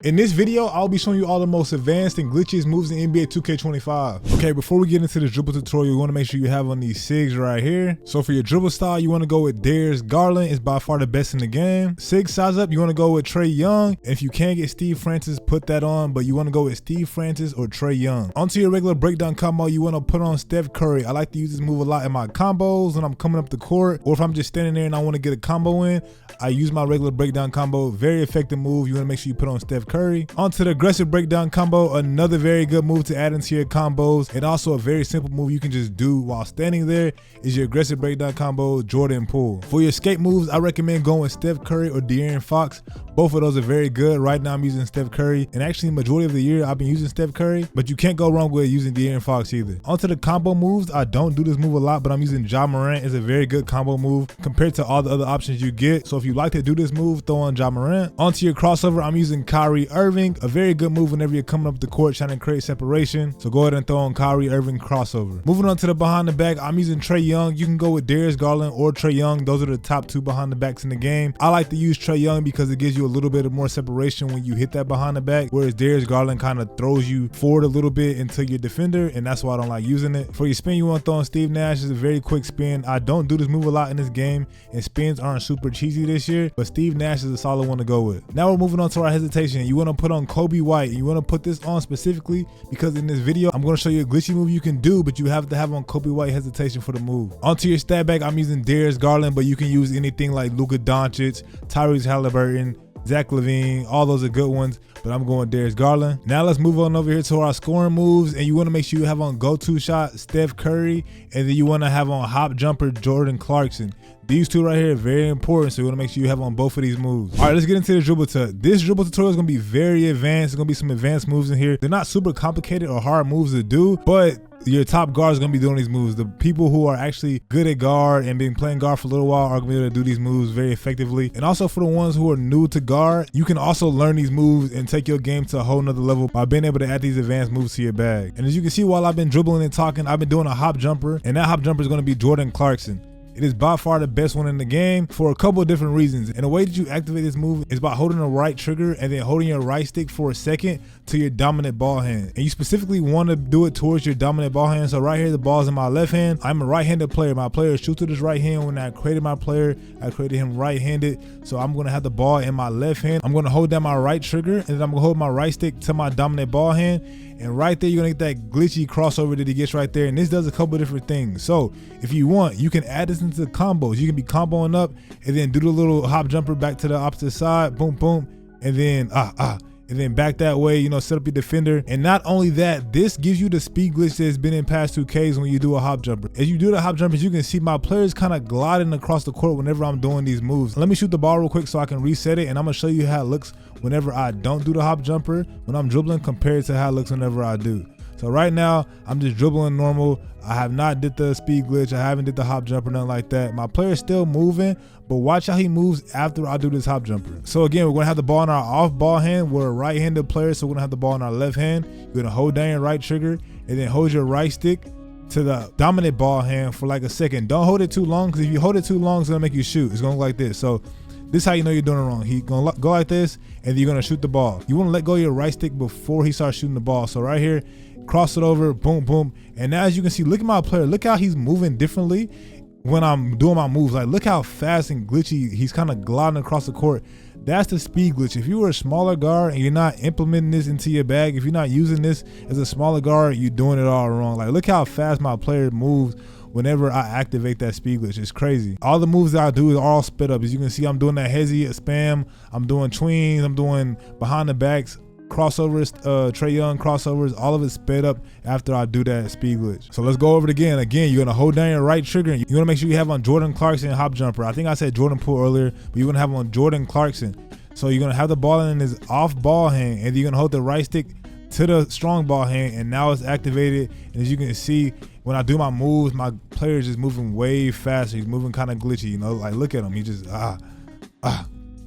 In this video, I'll be showing you all the most advanced and glitchiest moves in NBA 2K25. Okay, before we get into this dribble tutorial, you want to make sure you have on these sigs right here. So for your dribble style, you want to go with Darius Garland. It's by far the best in the game. Sig size up, you want to go with Trae Young. And if you can't get Steve Francis, put that on, but you want to go with Steve Francis or Trae Young. Onto your regular breakdown combo, you want to put on Steph Curry. I like to use this move a lot in my combos when I'm coming up the court, or if I'm just standing there and I want to get a combo in, I use my regular breakdown combo. Very effective move. You want to make sure you put on Steph Curry. Onto the aggressive breakdown combo, another very good move to add into your combos, and also a very simple move you can just do while standing there is your aggressive breakdown combo, Jordan Poole. For your escape moves, I recommend going with Steph Curry or De'Aaron Fox. Both of those are very good. Right now I'm using Steph Curry, and actually majority of the year I've been using Steph Curry, but you can't go wrong with using De'Aaron Fox either. Onto the combo moves, I don't do this move a lot, but I'm using Ja Morant. It's a very good combo move compared to all the other options you get. So if you like to do this move, throw on Ja Morant. Onto your crossover, I'm using Kyrie Irving. A very good move whenever you're coming up the court trying to create separation. So go ahead and throw on Kyrie Irving crossover. Moving on to the behind the back, I'm using Trae Young. You can go with Darius Garland or Trae Young. Those are the top two behind the backs in the game. I like to use Trae Young because it gives you a little bit of more separation when you hit that behind the back, whereas Darius Garland kind of throws you forward a little bit into your defender, and that's why I don't like using it. For your spin, you want to throw on Steve Nash. It's a very quick spin. I don't do this move a lot in this game, and spins aren't super cheesy this year, but Steve Nash is a solid one to go with. Now we're moving on to our hesitation. You want to put on Kobe White. You want to put this on specifically because in this video I'm going to show you a glitchy move you can do, but you have to have on Kobe White hesitation for the move. Onto your stat back, I'm using Darius Garland, but you can use anything like Luka Doncic, Tyrese Halliburton, Zach LaVine. All those are good ones, but I'm going Darius Garland. Now let's move on over here to our scoring moves, and you want to make sure you have on go-to shot Steph Curry, and then you want to have on hop jumper Jordan Clarkson. These two right here are very important, so you want to make sure you have on both of these moves. All right, let's get into the dribble tut. This dribble tutorial is going to be very advanced. There's going to be some advanced moves in here. They're not super complicated or hard moves to do, but your top guard is going to be doing these moves. The people who are actually good at guard and been playing guard for a little while are going to be able to do these moves very effectively. And also for the ones who are new to guard, you can also learn these moves and take your game to a whole nother level by being able to add these advanced moves to your bag. And as you can see, while I've been dribbling and talking, I've been doing a hop jumper, and that hop jumper is going to be Jordan Clarkson. It is by far the best one in the game for a couple of different reasons. And the way that you activate this move is by holding the right trigger and then holding your right stick for a second to your dominant ball hand. And you specifically want to do it towards your dominant ball hand. So right here, the ball's in my left hand. I'm a right-handed player. My player shoots with his right hand. When I created my player, I created him right-handed. So I'm going to have the ball in my left hand. I'm going to hold down my right trigger, and then I'm going to hold my right stick to my dominant ball hand. And right there, you're gonna get that glitchy crossover that he gets right there. And this does a couple of different things. So if you want, you can add this into the combos. You can be comboing up and then do the little hop jumper back to the opposite side, boom, boom, and then and then back that way, you know, set up your defender. And not only that, this gives you the speed glitch that's been in past 2Ks when you do a hop jumper. As you do the hop jumpers, you can see my players kind of gliding across the court whenever I'm doing these moves. Let me shoot the ball real quick so I can reset it, and I'm gonna show you how it looks whenever I don't do the hop jumper when I'm dribbling compared to how it looks whenever I do. So right now, I'm just dribbling normal. I have not did the speed glitch. I haven't did the hop jumper, nothing like that. My player's still moving, but watch how he moves after I do this hop jumper. So again, we're gonna have the ball in our off ball hand. We're a right-handed player, so we're gonna have the ball in our left hand. You're gonna hold down your right trigger and then hold your right stick to the dominant ball hand for like a second. Don't hold it too long, because if you hold it too long, it's gonna make you shoot. It's gonna look like this. So this is how you know you're doing it wrong. He's gonna go like this, and then you're gonna shoot the ball. You wanna let go of your right stick before he starts shooting the ball. So right here, cross it over, boom, boom. And now as you can see, look at my player. Look how he's moving differently when I'm doing my moves. Like, look how fast and glitchy he's kind of gliding across the court. That's the speed glitch. If you were a smaller guard and you're not implementing this into your bag, if you're not using this as a smaller guard, you're doing it all wrong. Like, look how fast my player moves whenever I activate that speed glitch. It's crazy. All the moves that I do is all sped up. As you can see, I'm doing that hezzy spam. I'm doing tweens. I'm doing behind the backs, crossovers, Trae Young crossovers, all of it sped up after I do that speed glitch. So let's go over it again. Again, you're gonna hold down your right trigger. You're gonna make sure you have on Jordan Clarkson hop jumper. I think I said Jordan Poole earlier, but you're gonna have on Jordan Clarkson. So you're gonna have the ball in his off ball hand, and you're gonna hold the right stick to the strong ball hand, and now it's activated. And as you can see, when I do my moves, my player is just moving way faster. He's moving kind of glitchy, you know, like look at him. He just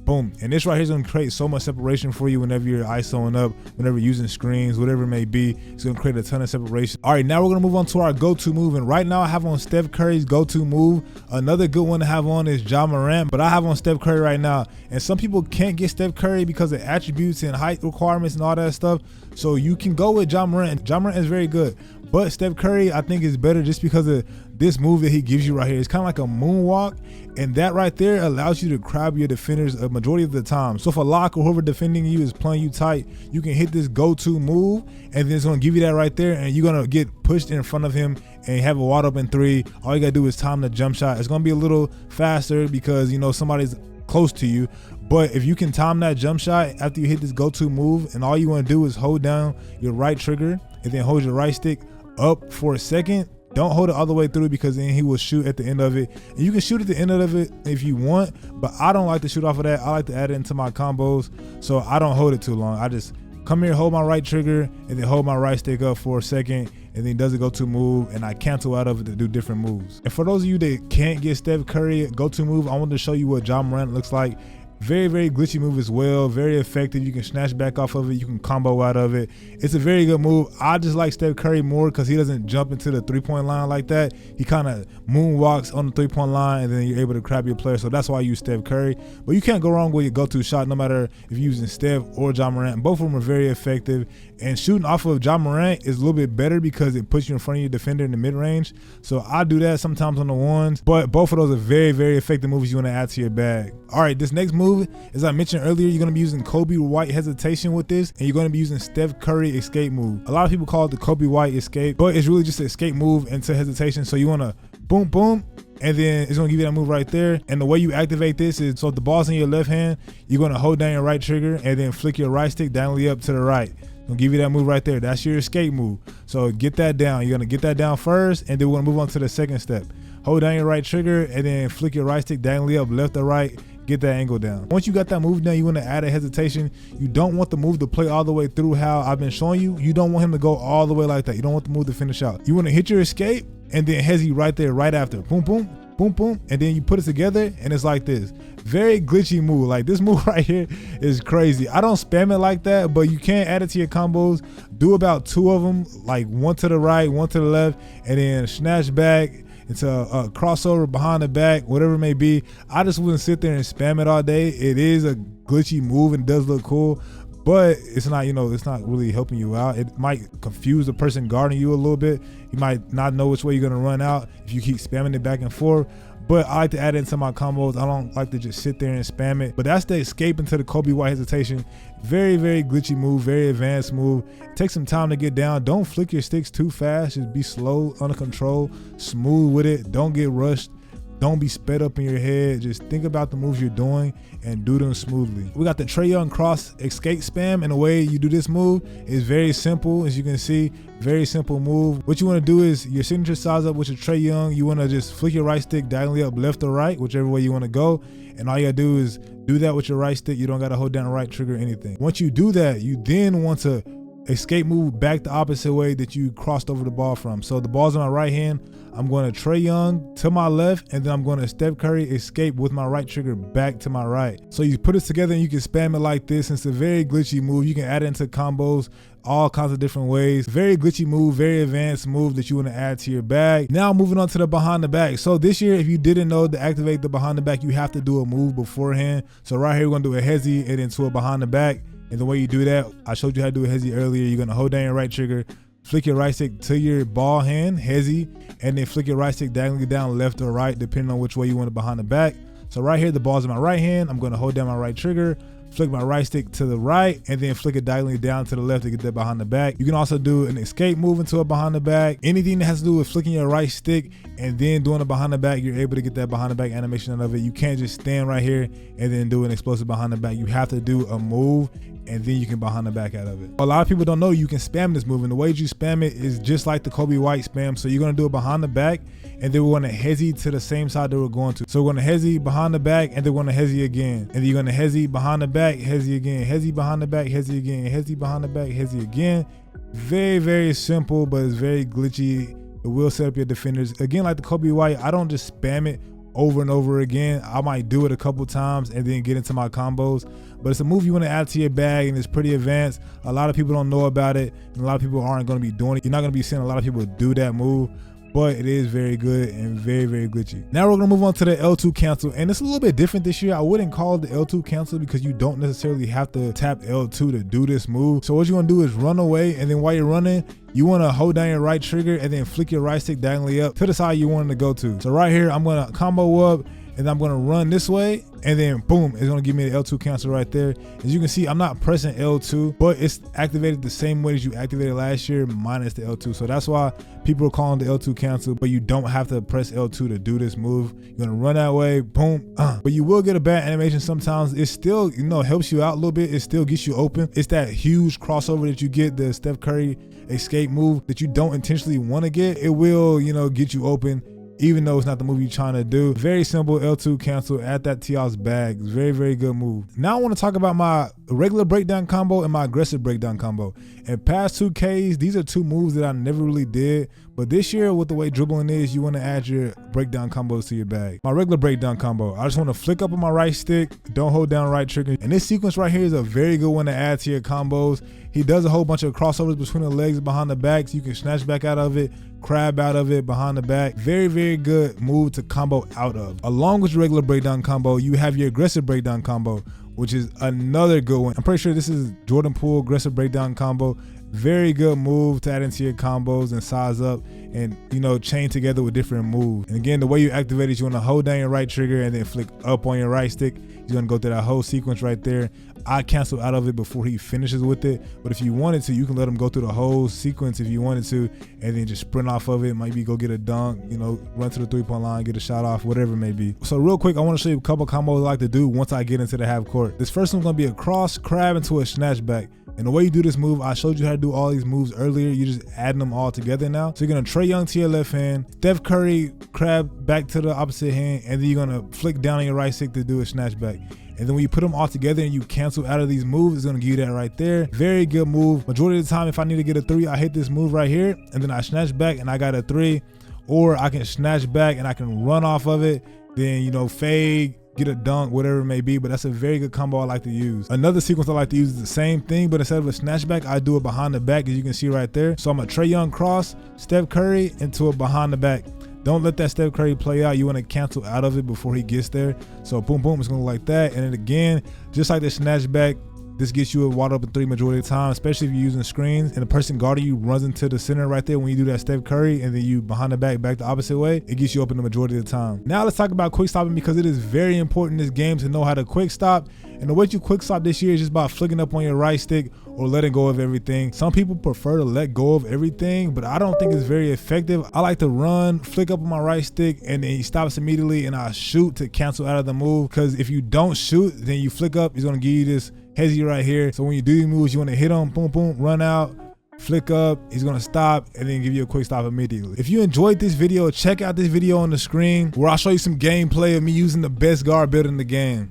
boom. And this right here is gonna create so much separation for you whenever you're ISOing up, whenever you're using screens, whatever it may be. It's gonna create a ton of separation. All right, now we're gonna move on to our go-to move. And right now I have on Steph Curry's go-to move. Another good one to have on is Ja Morant, but I have on Steph Curry right now. And some people can't get Steph Curry because of attributes and height requirements and all that stuff. So you can go with Ja Morant. Ja Morant is very good. But Steph Curry, I think, is better just because of this move that he gives you right here. It's kind of like a moonwalk, and that right there allows you to grab your defenders a majority of the time. So if a lock or whoever defending you is playing you tight, you can hit this go-to move, and then it's going to give you that right there, and you're going to get pushed in front of him and have a wide open three. All you got to do is time the jump shot. It's going to be a little faster because, you know, somebody's close to you. But if you can time that jump shot after you hit this go-to move, and all you want to do is hold down your right trigger and then hold your right stick up for a second. Don't hold it all the way through because then he will shoot at the end of it. And you can shoot at the end of it if you want, but I don't like to shoot off of that. I like to add it into my combos, so I don't hold it too long. I just come here, hold my right trigger, and then hold my right stick up for a second, and then does a go-to move, and I cancel out of it to do different moves. And for those of you that can't get Steph Curry go-to move, I wanted to show you what Ja Morant looks like. Very, very glitchy move as well. Very effective. You can snatch back off of it. You can combo out of it. It's a very good move. I just like Steph Curry more because he doesn't jump into the three-point line like that. He kind of moonwalks on the three-point line, and then you're able to grab your player. So that's why I use Steph Curry. But you can't go wrong with your go-to shot, no matter if you're using Steph or Ja Morant. Both of them are very effective. And shooting off of Ja Morant is a little bit better because it puts you in front of your defender in the mid-range. So I do that sometimes on the ones. But both of those are very, very effective moves you want to add to your bag. All right, this next move, as I mentioned earlier, you're going to be using Kobe White hesitation with this, and you're going to be using Steph Curry escape move. A lot of people call it the Kobe White escape, but it's really just an escape move into hesitation. So you want to boom, boom, and then it's going to give you that move right there. And the way you activate this is, so if the ball's in your left hand, you're going to hold down your right trigger and then flick your right stick diagonally up to the right. Gonna give you that move right there. That's your escape move. So get that down. You're gonna get that down first, and then we're gonna move on to the second step. Hold down your right trigger and then flick your right stick diagonally up, left or right. Get that angle down. Once you got that move down, you want to add a hesitation. You don't want the move to play all the way through how I've been showing you. You don't want him to go all the way like that. You don't want the move to finish out. You want to hit your escape and then hesi right there, right after. Boom, boom, boom, boom, and then you put it together, and it's like this. Very glitchy move. Like, this move right here is crazy. I don't spam it like that, but you can add it to your combos. Do about 2 of them, like one to the right, one to the left, and then snatch back into a crossover behind the back, whatever it may be. I just wouldn't sit there and spam it all day. It is a glitchy move and does look cool, but it's not, you know, it's not really helping you out. It might confuse the person guarding you a little bit. You might not know which way you're gonna run out if you keep spamming it back and forth. But I like to add it into my combos. I don't like to just sit there and spam it. But that's the escape into the Kobe White hesitation. Very, very glitchy move, very advanced move. Take some time to get down. Don't flick your sticks too fast. Just be slow, under control, smooth with it. Don't get rushed. Don't be sped up in your head. Just think about the moves you're doing and do them smoothly. We got the Trae Young cross escape spam, and the way you do this move is very simple. As you can see, very simple move. What you want to do is your signature size up with your Trae Young. You want to just flick your right stick diagonally up, left or right, whichever way you want to go. And all you gotta do is do that with your right stick. You don't gotta hold down the right trigger or anything. Once you do that, you then want to escape move back the opposite way that you crossed over the ball from. So the ball's in my right hand. I'm going to Trae Young to my left, and then I'm going to Steph Curry escape with my right trigger back to my right. So you put it together and you can spam it like this. It's a very glitchy move. You can add it into combos all kinds of different ways. Very glitchy move, very advanced move that you want to add to your bag. Now moving on to the behind the back. So this year, if you didn't know, to activate the behind the back, you have to do a move beforehand. So right here, we're going to do a hezi and then to a behind the back. And the way you do that, I showed you how to do a hezi earlier. You're going to hold down your right trigger, flick your right stick to your ball hand, hezi, and then flick your right stick diagonally down left or right, depending on which way you want it behind the back. So right here, the ball's in my right hand. I'm going to hold down my right trigger, flick my right stick to the right, and then flick it diagonally down to the left to get that behind the back. You can also do an escape move into a behind the back. Anything that has to do with flicking your right stick and then doing a behind the back, you're able to get that behind the back animation out of it. You can't just stand right here and then do an explosive behind the back. You have to do a move and then you can behind the back out of it. A lot of people don't know you can spam this move, and the way you spam it is just like the Kobe White spam. So you're gonna do it behind the back, and then we're gonna hezi to the same side that we're going to. So we're gonna hezi behind the back, and then we're gonna hezi again. And then you're gonna hezi behind the back, hezi again, hezi behind the back, hezi again, hezi behind the back, hezi again. Very, very simple, but it's very glitchy. It will set up your defenders. Again, like the Kobe White, I don't just spam it over and over again. I might do it a couple times and then get into my combos, but it's a move you want to add to your bag, and it's pretty advanced. A lot of people don't know about it, and a lot of people aren't going to be doing it. You're not going to be seeing a lot of people do that move, but it is very good and very, very glitchy. Now we're gonna move on to the L2 cancel, and it's a little bit different this year. I wouldn't call it the L2 cancel because you don't necessarily have to tap L2 to do this move. So what you're gonna do is run away, and then while you're running, you wanna hold down your right trigger and then flick your right stick diagonally up to the side you want it to go to. So right here, I'm gonna combo up, and I'm gonna run this way, and then boom, it's gonna give me the L2 cancel right there. As you can see, I'm not pressing L2, but it's activated the same way as you activated last year minus the L2. So that's why people are calling the L2 cancel, but you don't have to press L2 to do this move. You're gonna run that way, boom, but you will get a bad animation sometimes. It still, you know, helps you out a little bit. It still gets you open. It's that huge crossover that you get, the Steph Curry escape move that you don't intentionally wanna get. It will, you know, get you open, even though it's not the move you're trying to do. Very simple L2 cancel, add that to y'all's bag. It's very, very good move. Now I want to talk about my regular breakdown combo and my aggressive breakdown combo. In past 2Ks, these are two moves that I never really did, but this year with the way dribbling is, you want to add your breakdown combos to your bag. My regular breakdown combo, I just want to flick up on my right stick, don't hold down right trigger. And this sequence right here is a very good one to add to your combos. He does a whole bunch of crossovers between the legs and behind the back, so you can snatch back out of it, crab out of it, behind the back. Very, very good move to combo out of. Along with your regular breakdown combo, you have your aggressive breakdown combo, which is another good one. I'm pretty sure this is Jordan Poole aggressive breakdown combo. Very good move to add into your combos and size up and, you know, chain together with different moves. And again, the way you activate it, you want to hold down your right trigger and then flick up on your right stick. You're going to go through that whole sequence right there. I cancel out of it before he finishes with it, but if you wanted to, you can let him go through the whole sequence if you wanted to, and then just sprint off of it. Maybe go get a dunk, you know, run to the 3-point line, get a shot off, whatever it may be. So real quick, I want to show you a couple combos I like to do once I get into the half court. This first one's going to be a cross crab into a snatch back. And the way you do this move, I showed you how to do all these moves earlier. You're just adding them all together now. So you're gonna Trae Young to your left hand, Steph Curry crab back to the opposite hand, and then you're gonna flick down on your right stick to do a snatch back. And then when you put them all together and you cancel out of these moves, it's gonna give you that right there. Very good move. Majority of the time, if I need to get a 3, I hit this move right here, and then I snatch back and I got a 3. Or I can snatch back and I can run off of it, then, you know, fade, get a dunk, whatever it may be. But that's a very good combo I like to use. Another sequence I like to use is the same thing, but instead of a snatchback, I do it behind the back, as you can see right there. So I'm a Trae Young cross, Steph Curry into a behind the back. Don't let that Steph Curry play out. You want to cancel out of it before he gets there. So boom, boom, it's going to look like that. And then again, just like the snatchback, this gets you a wide open 3 majority of the time, especially if you're using screens and the person guarding you runs into the center right there when you do that Steph Curry, and then you behind the back the opposite way. It gets you open the majority of the time. Now let's talk about quick stopping, because it is very important in this game to know how to quick stop. And the way you quick stop this year is just about flicking up on your right stick or letting go of everything. Some people prefer to let go of everything, but I don't think it's very effective. I like to run, flick up on my right stick, and then he stops immediately, and I shoot to cancel out of the move. Because if you don't shoot, then you flick up, he's gonna give you this hezzy right here. So when you do these moves, you want to hit him, boom, boom, run out, flick up, he's gonna stop, and then give you a quick stop immediately. If you enjoyed this video, check out this video on the screen where I'll show you some gameplay of me using the best guard build in the game.